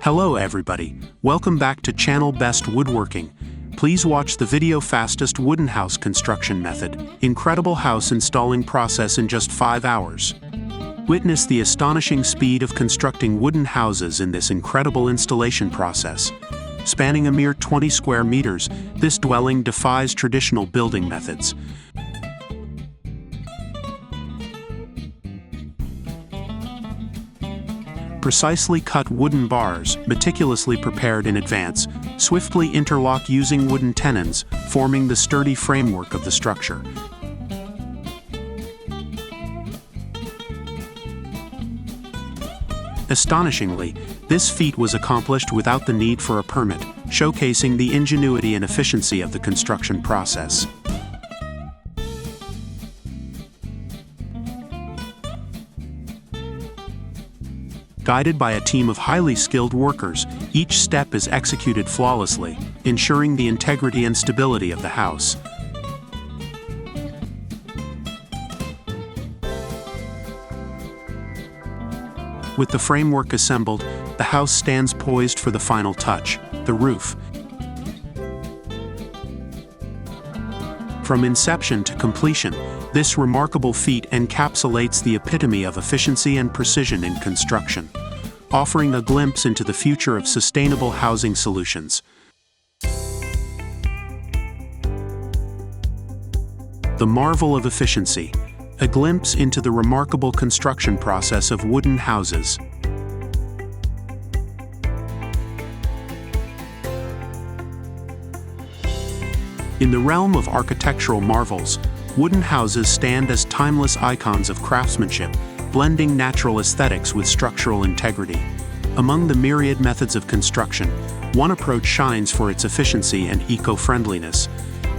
Hello everybody, welcome back to channel Best Woodworking. Please watch the video Fastest Wooden House Construction Method, incredible house installing process in just 5 hours. Witness the astonishing speed of constructing wooden houses in this incredible installation process. Spanning a mere 20 square meters, this dwelling defies traditional building methods. Precisely cut wooden bars, meticulously prepared in advance, swiftly interlock using wooden tenons, forming the sturdy framework of the structure. Astonishingly, this feat was accomplished without the need for a permit, showcasing the ingenuity and efficiency of the construction process. Guided by a team of highly skilled workers, each step is executed flawlessly, ensuring the integrity and stability of the house. With the framework assembled, the house stands poised for the final touch, the roof. From inception to completion, this remarkable feat encapsulates the epitome of efficiency and precision in construction, offering a glimpse into the future of sustainable housing solutions. The marvel of efficiency, a glimpse into the remarkable construction process of wooden houses. In the realm of architectural marvels, wooden houses stand as timeless icons of craftsmanship, blending natural aesthetics with structural integrity. Among the myriad methods of construction, one approach shines for its efficiency and eco-friendliness: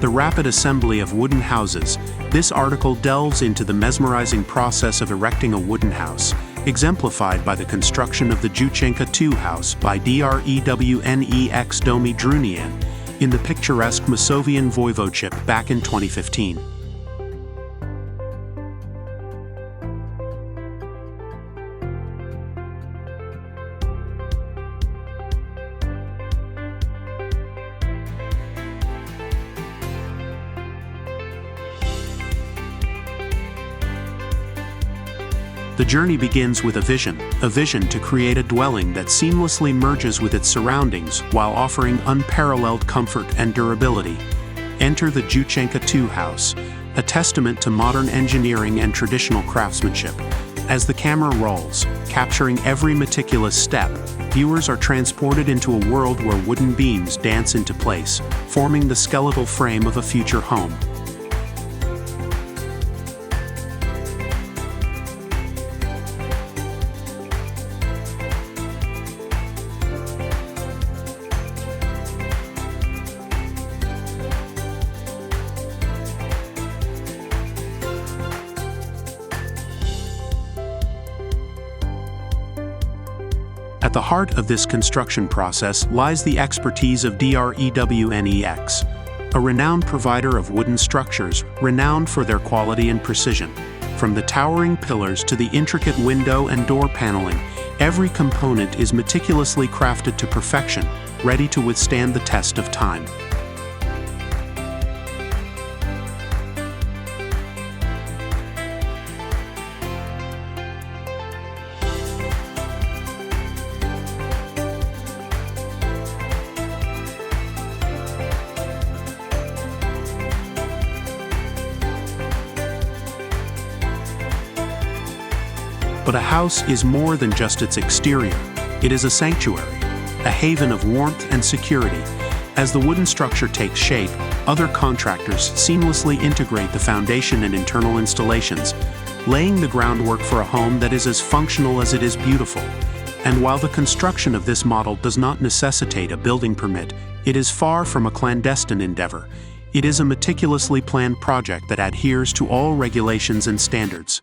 the rapid assembly of wooden houses. This article delves into the mesmerizing process of erecting a wooden house, exemplified by the construction of the Jenka 2 house by Crevnex Domi Drunian in the picturesque Masovian voivodeship back in 2015. The journey begins with a vision to create a dwelling that seamlessly merges with its surroundings while offering unparalleled comfort and durability. Enter the Jenka 2 house, a testament to modern engineering and traditional craftsmanship. As the camera rolls, capturing every meticulous step, viewers are transported into a world where wooden beams dance into place, forming the skeletal frame of a future home. At the heart of this construction process lies the expertise of Crevnex, a renowned provider of wooden structures renowned for their quality and precision. From the towering pillars to the intricate window and door paneling, every component is meticulously crafted to perfection, ready to withstand the test of time. But a house is more than just its exterior. It is a sanctuary, a haven of warmth and security. As the wooden structure takes shape, other contractors seamlessly integrate the foundation and internal installations, laying the groundwork for a home that is as functional as it is beautiful. And while the construction of this model does not necessitate a building permit, it is far from a clandestine endeavor. It is a meticulously planned project that adheres to all regulations and standards.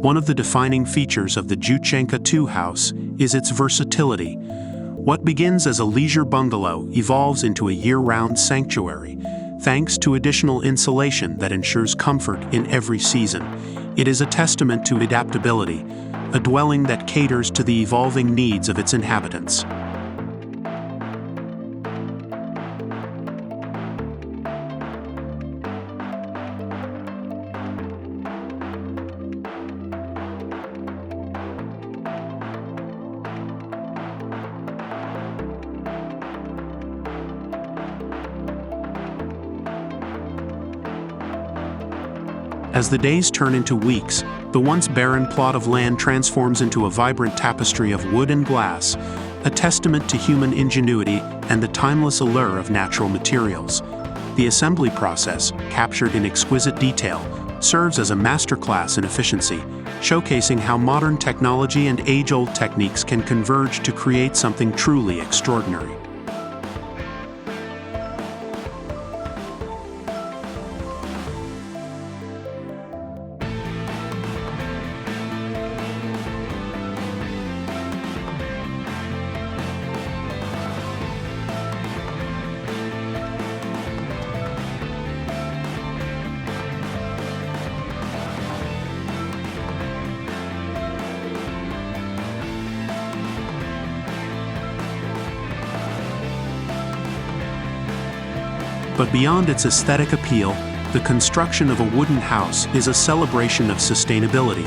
One of the defining features of the Jenka 2 house is its versatility. What begins as a leisure bungalow evolves into a year-round sanctuary, thanks to additional insulation that ensures comfort in every season. It is a testament to adaptability, a dwelling that caters to the evolving needs of its inhabitants. As the days turn into weeks, the once barren plot of land transforms into a vibrant tapestry of wood and glass, a testament to human ingenuity and the timeless allure of natural materials. The assembly process, captured in exquisite detail, serves as a masterclass in efficiency, showcasing how modern technology and age-old techniques can converge to create something truly extraordinary. But beyond its aesthetic appeal, the construction of a wooden house is a celebration of sustainability.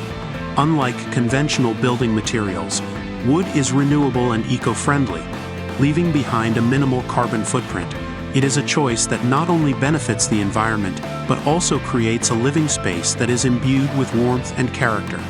Unlike conventional building materials, wood is renewable and eco-friendly, leaving behind a minimal carbon footprint. It is a choice that not only benefits the environment, but also creates a living space that is imbued with warmth and character.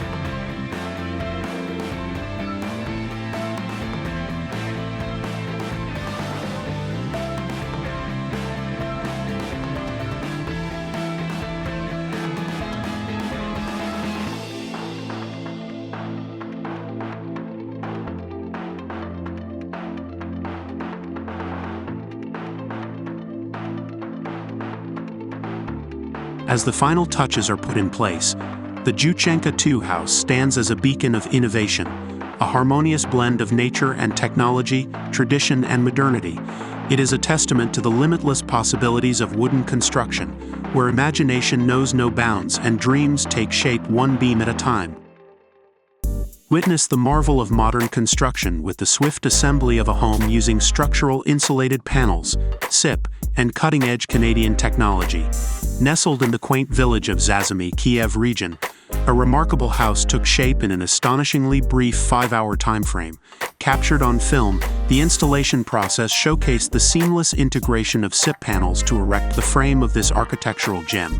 As the final touches are put in place, the Jenka 2 house stands as a beacon of innovation, a harmonious blend of nature and technology, tradition and modernity. It is a testament to the limitless possibilities of wooden construction, where imagination knows no bounds and dreams take shape one beam at a time. Witness the marvel of modern construction with the swift assembly of a home using structural insulated panels, SIP, and cutting-edge Canadian technology. Nestled in the quaint village of Zazimy, Kiev region, a remarkable house took shape in an astonishingly brief 5-hour timeframe. Captured on film, the installation process showcased the seamless integration of SIP panels to erect the frame of this architectural gem.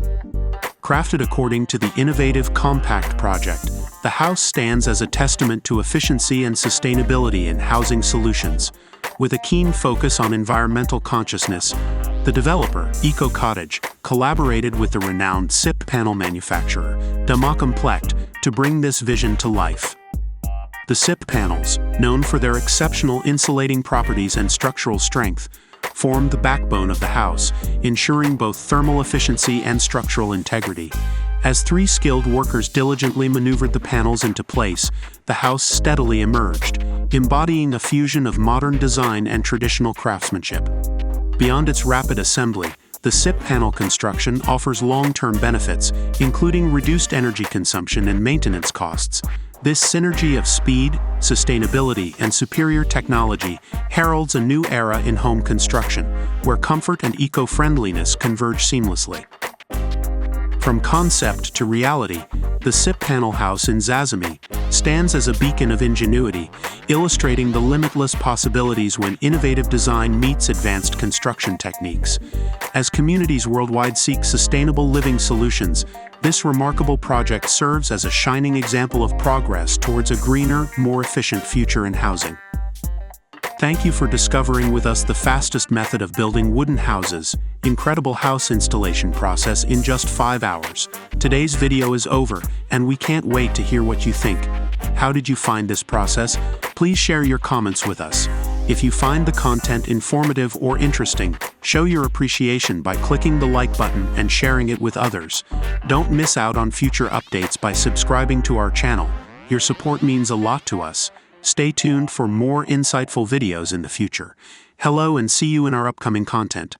Crafted according to the innovative Compact project, the house stands as a testament to efficiency and sustainability in housing solutions. With a keen focus on environmental consciousness, the developer, Eco Cottage, collaborated with the renowned SIP panel manufacturer, Complect, to bring this vision to life. The SIP panels, known for their exceptional insulating properties and structural strength, form the backbone of the house, ensuring both thermal efficiency and structural integrity. As 3 skilled workers diligently maneuvered the panels into place, the house steadily emerged, embodying a fusion of modern design and traditional craftsmanship. Beyond its rapid assembly, the SIP panel construction offers long-term benefits, including reduced energy consumption and maintenance costs. This synergy of speed, sustainability, and superior technology heralds a new era in home construction, where comfort and eco-friendliness converge seamlessly. From concept to reality, the SIP panel house in Zazimy stands as a beacon of ingenuity, illustrating the limitless possibilities when innovative design meets advanced construction techniques. As communities worldwide seek sustainable living solutions, this remarkable project serves as a shining example of progress towards a greener, more efficient future in housing. Thank you for discovering with us the fastest method of building wooden houses, incredible house installation process in just 5 hours. Today's video is over, and we can't wait to hear what you think. How did you find this process? Please share your comments with us. If you find the content informative or interesting, Show your appreciation by clicking the like button and sharing it with others. Don't miss out on future updates by subscribing to our channel. Your support means a lot to us. Stay tuned for more insightful videos in the future. Hello and see you in our upcoming content.